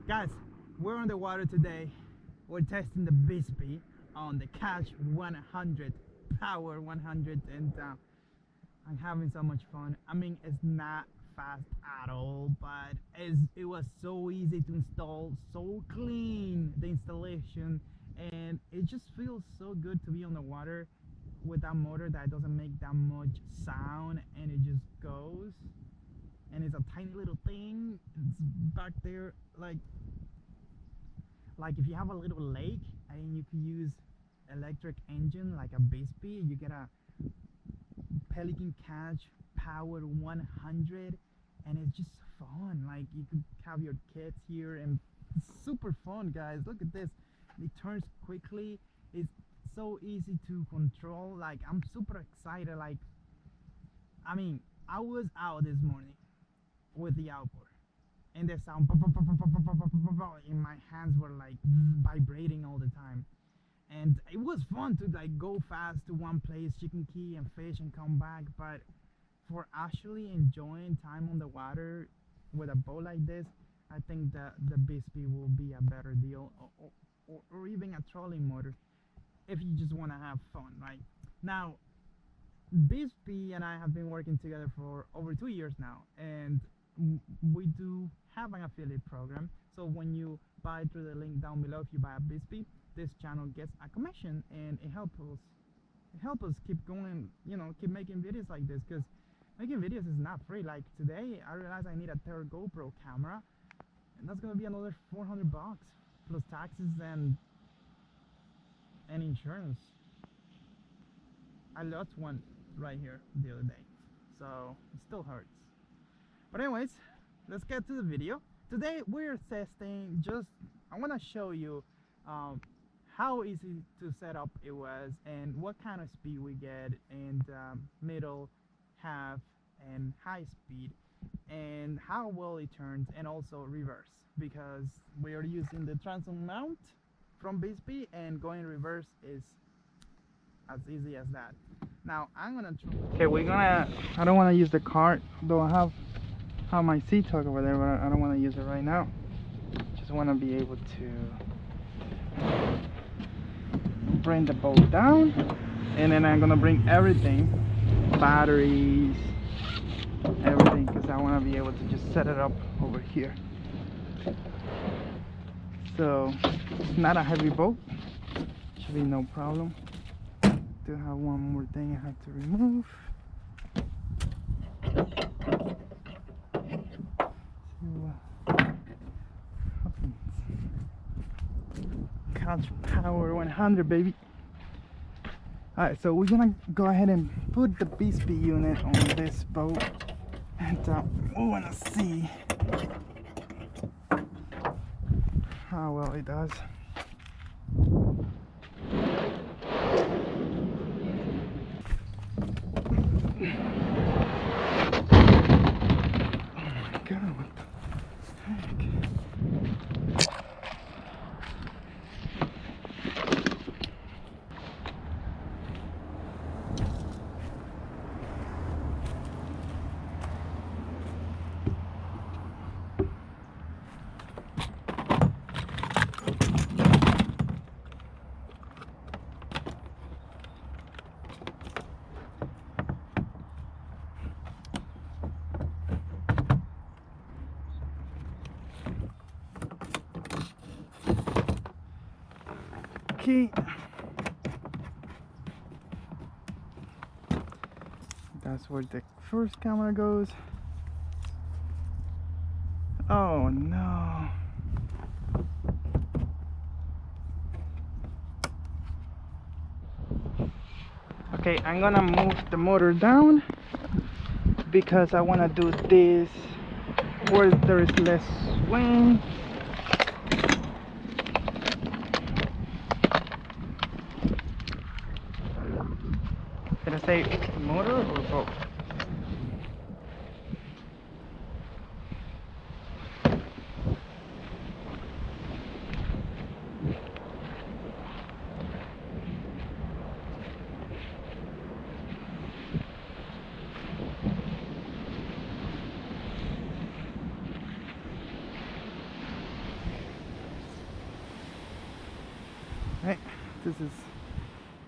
Guys, we're on the water today. We're testing the Bixpy on the Catch 100 Power 100, and I'm having so much fun. I mean, it's not fast at all, but it was so easy to install, so clean the installation, and it just feels so good to be on the water with that motor that doesn't make that much sound, and it just goes. And it's a tiny little thing. It's back there, like if you have a little lake and you can use electric engine like a Bixpy, you get a Pelican Catch Power 100, and it's just fun. Like, you could have your kids here, and it's super fun, guys. Look at this. It turns quickly. It's so easy to control. Like, I'm super excited. Like, I mean, I was out this morning with the outboard, and the sound in my hands were like vibrating all the time, and it was fun to like go fast to one place, chicken key and fish and come back. But for actually enjoying time on the water with a boat like this, I think that the Bixpy will be a better deal, or even a trolling motor if you just want to have fun. Right now, Bixpy and I have been working together for over 2 years now, and we do have an affiliate program. So when you buy through the link down below, if you buy a Bixpy, this channel gets a commission, and it helps us keep going, keep making videos like this, because making videos is not free. Like today, I realized I need a third GoPro camera, and that's gonna be another $400 plus taxes and insurance. I lost one right here the other day, so it still hurts. But anyways, let's get to the video. Today we're testing, I want to show you how easy to set up it was, and what kind of speed we get in middle, half, and high speed, and how well it turns, and also reverse, because we are using the transom mount from Bixpy, and going reverse is as easy as that. Now I'm gonna try. I don't want to use the cart, though I have my seat tuck over there, but I don't want to use it right now. Just want to be able to bring the boat down, and then I'm gonna bring everything, batteries, everything, because I want to be able to just set it up over here. So it's not a heavy boat, should be no problem. Do have one more thing I have to remove. Catch Power 100, baby. Alright, so we're gonna go ahead and put the Bixpy unit on this boat, and we wanna see how well it does. Okay, that's where the first camera goes. Oh no. Okay, I'm gonna move the motor down because I want to do this where there is less swing. Did I say motor or boat? Okay, this is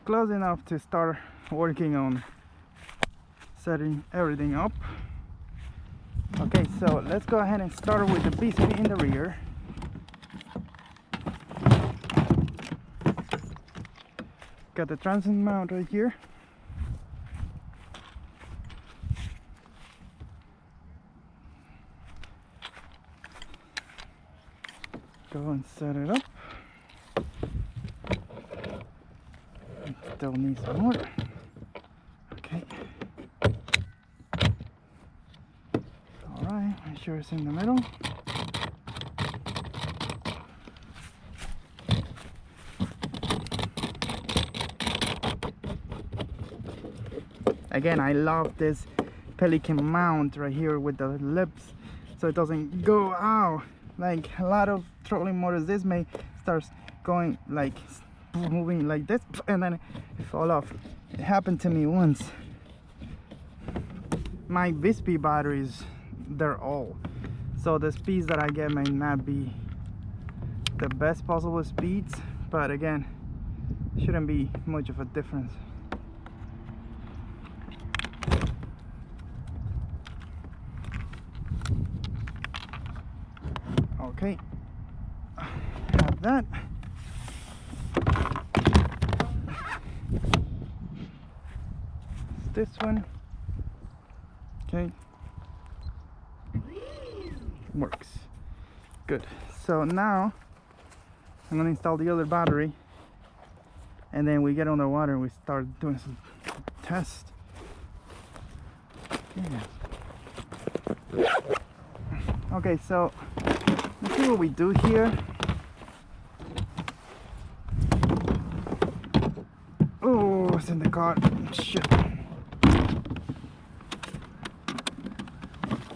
close enough to start working on setting everything up. Okay, so let's go ahead and start with the Bixpy in the rear. Got the transom mount right here. Go and set it up. Still needs some more. Okay. Alright, make sure it's in the middle. Again, I love this Pelican mount right here with the lips, so it doesn't go out. Like a lot of trolling motors, this may start going like moving like this and then it fall off. It happened to me once. My Bixpy batteries, they're old, so the speeds that I get may not be the best possible speeds, but again, shouldn't be much of a difference. Okay, have that. This one, okay, works good. So now I'm gonna install the other battery, and then we get underwater and we start doing some tests. Yeah. Okay, so let's see what we do here. Oh, it's in the car. Shit.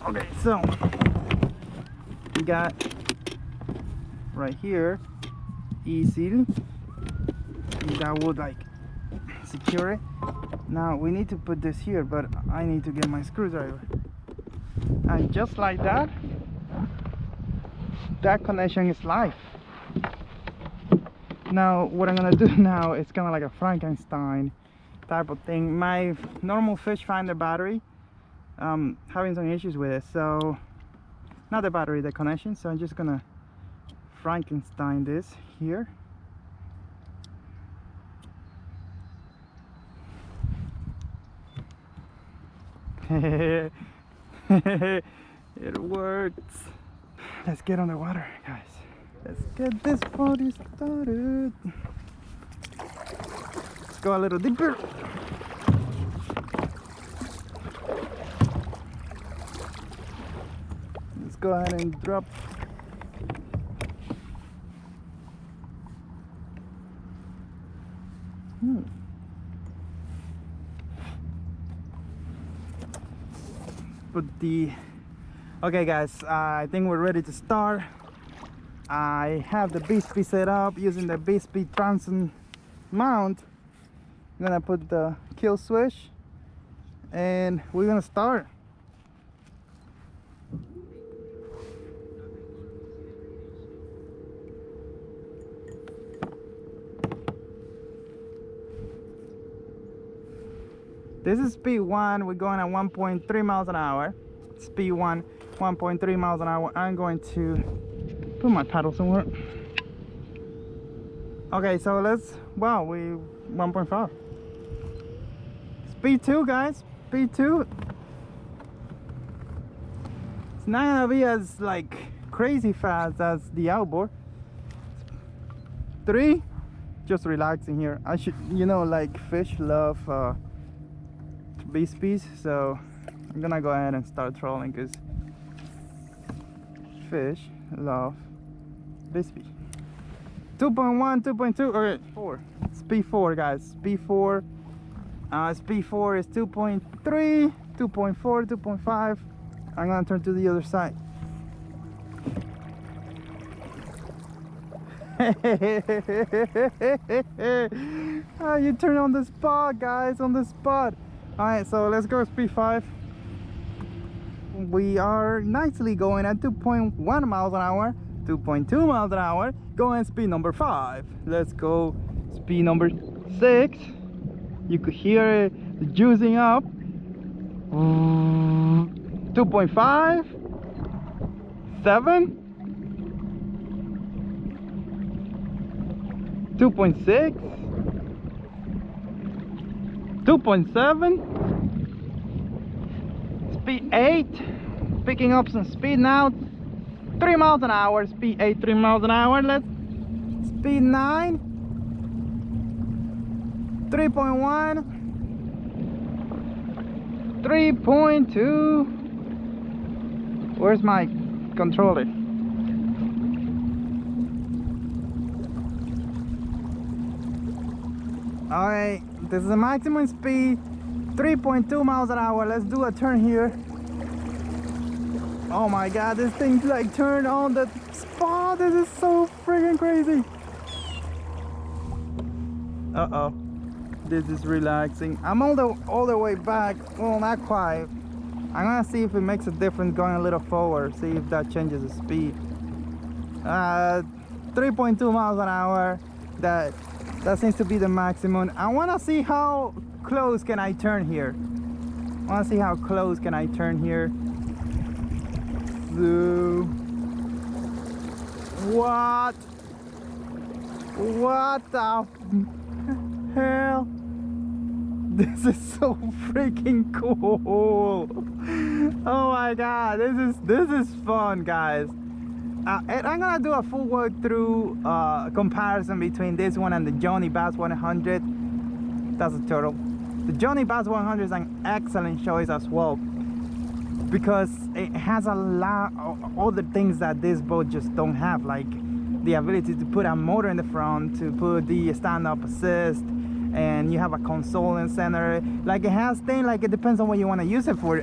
Okay, so we got right here easy. That would like secure it. Now we need to put this here, but I need to get my screwdriver. And just like that, that connection is live. Now what I'm gonna do now is kind of like a Frankenstein type of thing. My normal fish finder battery, having some issues with it, so not the battery, the connection. So I'm just gonna Frankenstein this here. It works. Let's get on the water, guys. Let's get this party started. Let's go a little deeper. Let's go ahead and drop. Put the okay, guys, I think we're ready to start. I have the Bixpy set up using the Bixpy transom mount. I'm gonna put the kill switch and we're gonna start. This is speed 1. We're going at 1.3 miles an hour. Speed 1, 1.3 miles an hour. I'm going to put my paddle somewhere. Okay, so let's, wow, we 1.5. Speed 2, guys. Speed 2. It's not gonna be as like crazy fast as the outboard. 3, just relaxing here. I should, you know, like fish love Bixpys, so I'm gonna go ahead and start trolling because fish love Bixpy. 2.1, 2.2, okay, 4. Speed 4, guys. Speed 4. Speed 4 is 2.3, 2.4, 2.5. I'm gonna turn to the other side. You turn on the spot, guys, on the spot. Alright, so let's go speed 5. We are nicely going at 2.1 miles an hour. 2.2 miles an hour. Going speed number 5. Let's go speed number 6. You could hear it juicing up. 2.5, 7, 2.6, 2.7, speed 8, picking up some speed now. 3 miles an hour, speed 8, 3 miles an hour. Let's speed 9, 3.1, 3.2. Where's my controller? Alright, this is the maximum speed, 3.2 miles an hour. Let's do a turn here. Oh my god, this thing's like turned on the spot. This is so freaking crazy. Uh-oh. This is relaxing. I'm all the way back. Well, not quite. I'm gonna see if it makes a difference going a little forward. See if that changes the speed. 3.2 miles an hour. That seems to be the maximum. I wanna see how close can I turn here. I wanna see how close can I turn here. So, what the hell? This is so freaking cool. Oh my god, this is fun, guys. And I'm gonna do a full walkthrough comparison between this one and the Johnny Bass 100. That's a turtle. The Johnny Bass 100 is an excellent choice as well, because it has a lot of other things that this boat just don't have, like the ability to put a motor in the front, to put the stand-up assist, and you have a console and center. Like, it has things, like, it depends on what you want to use it for.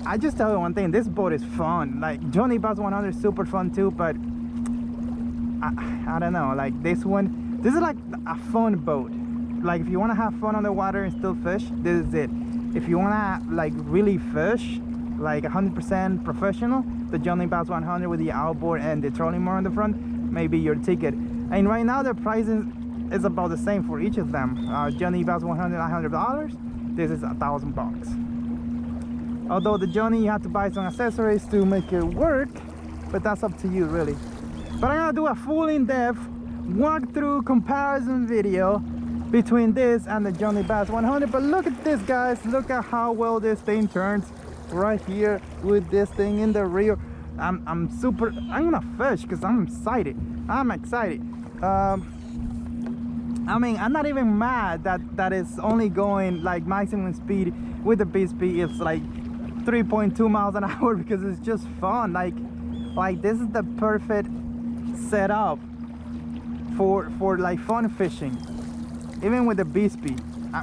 I just tell you one thing, this boat is fun. Like, Johnny Bass 100 is super fun too, but I don't know, like this is like a fun boat. Like, if you want to have fun on the water and still fish, this is it. If you want to like really fish, like 100% professional, the Johnny Bass 100 with the outboard and the trolling motor on the front, maybe your ticket. And right now the prices is about the same for each of them. Johnny Bass 100, $900. This is $1,000. Although the Johnny, you have to buy some accessories to make it work, but that's up to you really. But I'm gonna do a full in-depth walkthrough comparison video between this and the Johnny Bass 100. But look at this, guys. Look at how well this thing turns right here with this thing in the rear. I'm gonna fish because I'm excited. I mean, I'm not even mad that it's only going like maximum speed with the Bixpy. It's like 3.2 miles an hour because it's just fun. Like this is the perfect setup for like fun fishing, even with the Bixpy.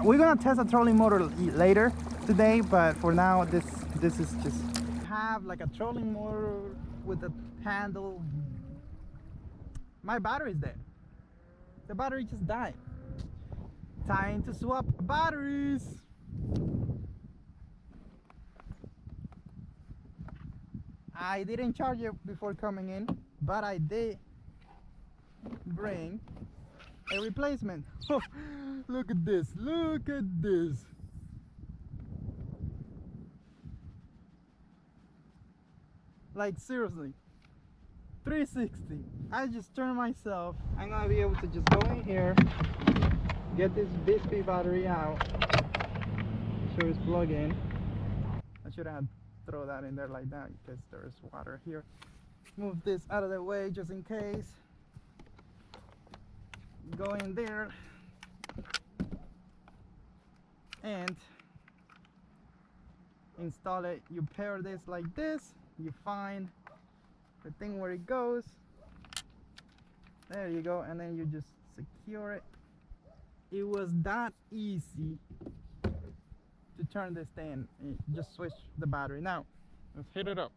We're gonna test a trolling motor later today, but for now this is just have like a trolling motor with a handle. My battery's dead. The battery just died. Time to swap batteries. I didn't charge it before coming in, but I did bring a replacement. Oh, look at this, look at this. Like, seriously, 360. I just turned myself. I'm gonna be able to just go in here, get this Bixpy battery out, sure it's plugged in. I should have throw that in there like that because there's water here. Move this out of the way just in case. Go in there and install it. You pair this like this, you find the thing where it goes, there you go, and then you just secure it. It was that easy to turn this thing. Just switch the battery. Now let's hit it up.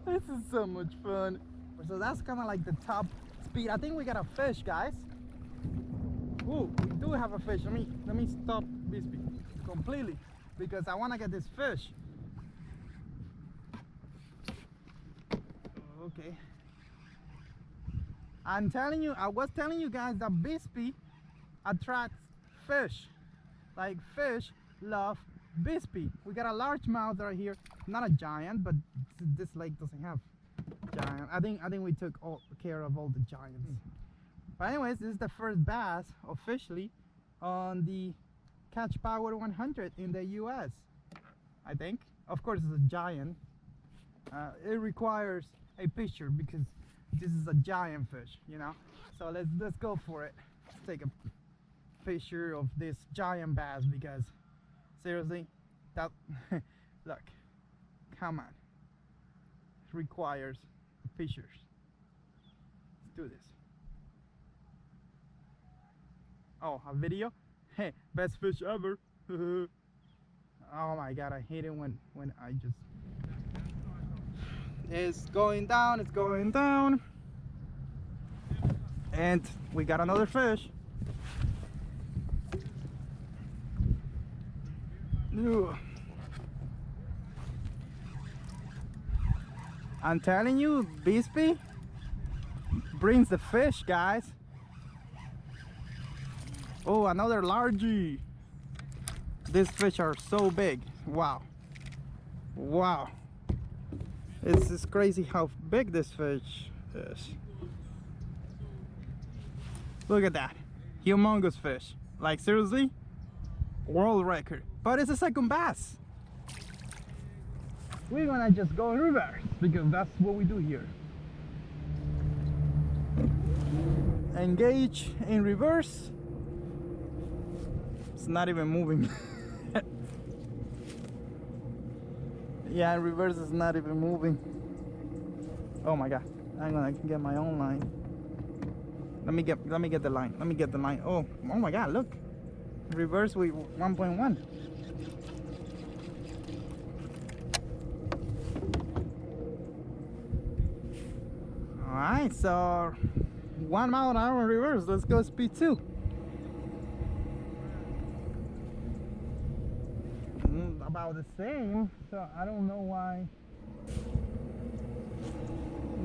This is so much fun. So that's kind of like the top speed. I think we got a fish, guys. Ooh, we do have a fish. Let me stop Bixpy completely because I want to get this fish. Okay. I was telling you guys that Bixpy attracts fish. Like fish love Bixpy. We got a largemouth right here. Not a giant, but this lake doesn't have giant. I think we took care of all the giants. But anyways, this is the first bass officially on the Catch Power 100 in the US. I think. Of course, it's a giant. It requires a picture because this is a giant fish, you know. So let's go for it. Let's take a picture of this giant bass because seriously, that look, come on, it requires pictures. Let's do this. Oh, a video? Hey, best fish ever. Oh my god, I hate it when I just... It's going down, it's going down. And we got another fish. Ugh. I'm telling you, Bixpy brings the fish, guys. Oh, another largie. These fish are so big. Wow. Wow. It's just crazy how big this fish is. Look at that. Humongous fish. Like seriously? World record. But it's a second bass. We're gonna just go in reverse because that's what we do here. Engage in reverse. It's not even moving. Yeah, in reverse is not even moving. Oh my god. I'm gonna get my own line. Let me get the line. Let me get the line. Oh my god, look. Reverse with 1.1. Alright, so 1 mile an hour in reverse. Let's go speed 2. About the same, so I don't know why.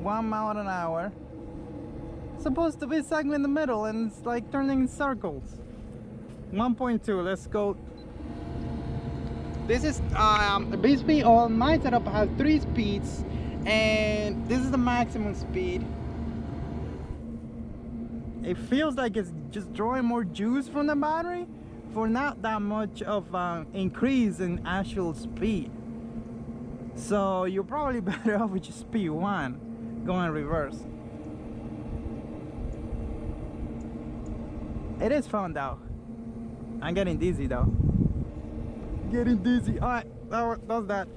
1 mile an hour. Supposed to be exactly in the middle and it's like turning in circles. 1.2, let's go. This is Bixpy. On my setup I have 3 speeds and this is the maximum speed. It feels like it's just drawing more juice from the battery for not that much of increase in actual speed. So you're probably better off with just speed 1 going reverse. It is fun though. I'm getting dizzy though. Getting dizzy. Alright, that was that.